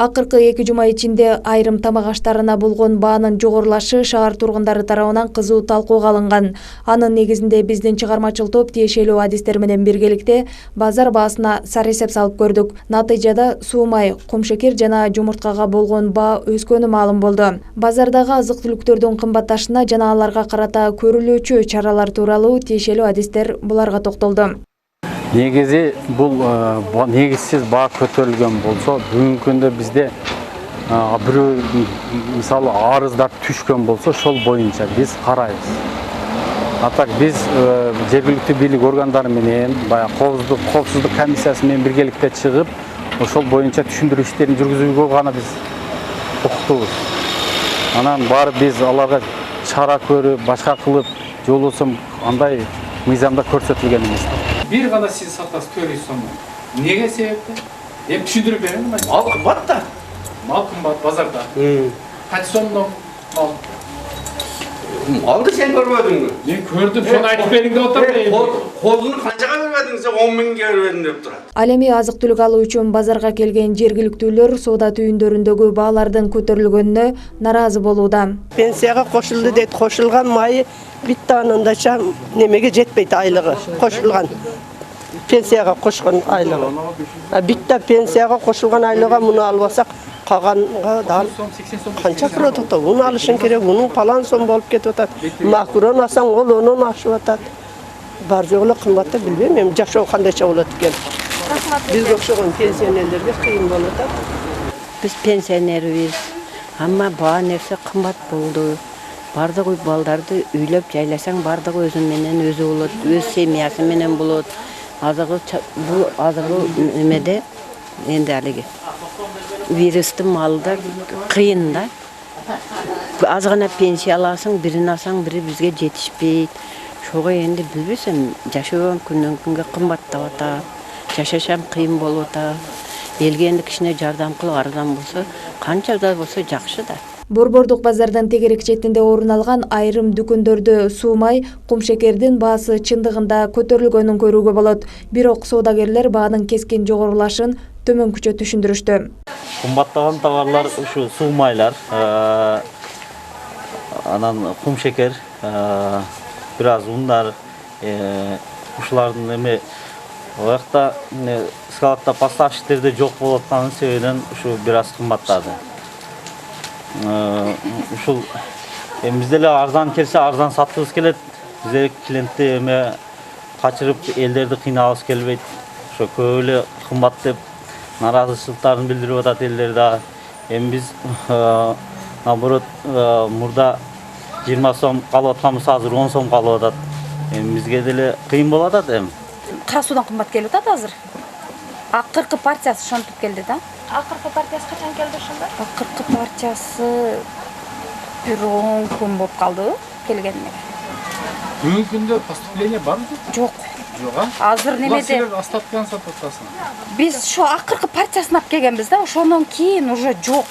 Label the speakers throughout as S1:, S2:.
S1: Акыркы 2 жума ичинде айрым тамак аштарына болгон баанын жогорулашы шаар тургундары тарабынан кызуу талкууга алынган. Анын негизинде биздин чыгармачыл топ тиешелүү адистер менен биргеликте базар баасына сары эсеп салып көрдүк. Натыйжада суумай, кумшекер жана жумурткага болгон баа өскөнү маалым болду. Базардагы азык-түлүктөрдүн кымбатташына жана аларга карата көрүлүүчү чаралар тууралуу тиешелүү адистер буларга токтолду.
S2: Негизи бул негизсиз баа көтөрүлгөн болсо, бүгүнкү күндө бизде бирөө мисалы арыздар түшкөн болсо, ошол боюнча биз карайбыз. Атак биз жергиликтүү бийлик органдары менен, баягы коопсуздук комиссиясы менен биргеликте чыгып, ошол боюнча түшүндүрүү иштерин жүргүзүүгө гана биз укуктубуз. Анан баары биз аларга чара көрүп, башка кылып, же болбосо андай мыйзамда көрсөтүлгөн эмес.
S3: Bir gana siz satası 400 сом. Неге себепті? Hep düşündürüp verelim mi?
S4: Mal kımbat da.
S3: Mal kımbat pazarda. Kaç somdan mal?
S4: Aldı sen görmedin mi?
S3: Ben gördüm, şunu aytıp verin de oturmayayım.
S4: Kozunu kançaga vermedin sen 10 mingge vermedin deyip durат.
S1: Ал эми азык-түлүк алуу үчүн базарга келген жергиликтүүлөр соода түйүндөрүндөгү баалардын көтөрүлгөнүнө наразы болууда.
S5: Пенсияга кошулду дейт, кошулган майы бит таанындача немеге жетпейт айлыгы. Кошулган пенсияга кошкон айлыгы. Битта пенсияга кошулган айлыгы муну албасак калганга да канча кырот атат. Уну алышың керек, унун палан сом болуп кетип атат. Макрон алсаң ол онун ашып атат. Бар жолу кымбатты билбейм, эми жашоо кандайча болот экен. Биз окшогон пенсионерлерге кыйын болот атат.
S6: Biz pensionerbiz. Amma baa nerse kımbat boldu. Bardıq baldardı üylep jaylasang bardıq özü menen özü bolot, öz semiyası menen bolot. Azıgı bu azıgı nemede endi aligi. Virüstün malda kıyın da. Azgana pensiya alasың, birini alsаң, biri bizge жетишпейт. Şoğa endi bilbesem жашоом күндөн күнгө кымбаттап атат. Жашашам кыйын болуп атат. Элге энди кичине жардам кылып арзан болсо, канча да болсо жакшы да.
S1: Борбордук базардын тегерек четинде орун алган айрым дүкөндөрдө суумай, кумшекердин баасы чындыгында көтөрүлгөнүн көрүүгө болот. Бирок соодагерлер баанын кескин жогорулашын төмөнкүчө түшүндүрүштү.
S7: Кымбаттаган товарлар ушу суумайлар, анан кумшекер, бир аз ундар, ушулардын эми оякта скалатта поставщиктерде жок болуп атканын себебинен ушу бир аз кымбаттады. Ушул бизде эле арзан келсе арзан саткыбыз келет. Бизде клиентти эме качырып элдерди кыйнабыз келбейт. Ошо көп эле кымбат деп наразычылыктарын билдирип атат элдер да. Эми биз наоборот мурда 20 сом калып атканбыз, азыр 10 сом калып атат. Эми бизге деле кыйын болуп атат эми.
S8: Кара суудан кымбат келип атат азыр. Акыркы партиясы ошентип келди да.
S9: Акыркы партиясы качан келди ошондо?
S8: Акыркы партиясы бир 10 күн болуп калды келгенине.
S3: Бүгүнкү күндө поступление барбы?
S8: Жок.
S3: Жок а?
S8: Азыр немеде?
S3: Остаткан сатып атасың.
S8: Биз ошо акыркы партиясын алып келгенбиз да, ошондон кийин уже жок.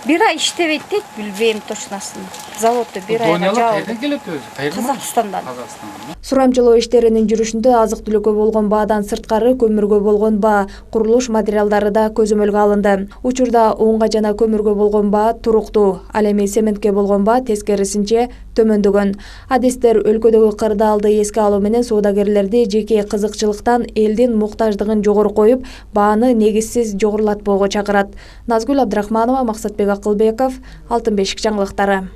S8: Bir ay иштебейт дейт, билбейм точносын. Заводду bir айга жабылды.
S3: Кайдан келет өзү?
S8: Казакстандан.
S1: Сурамчылоо иштеринин жүрүшүндө азык-түлүккө болгон баадан сырткары көмүргө болгон баа, курулуш материалдары да көзөмөлгө алынды. Учурда унга жана көмүргө болгон баа туруктуу, ал эми сементке болгон баа тескерисинче төмөндөгөн. Адистер өлкөдөгү кырдаалды эске алуу менен соодагерлерди жеке кызыкчылыктан элдин муктаждыгын жогору коюп, бааны негизсиз жогорулатпоого чакырат. Назгүл Абдрахманова, Максатбек Акылбеков, Алтын бешик жаңылыктары.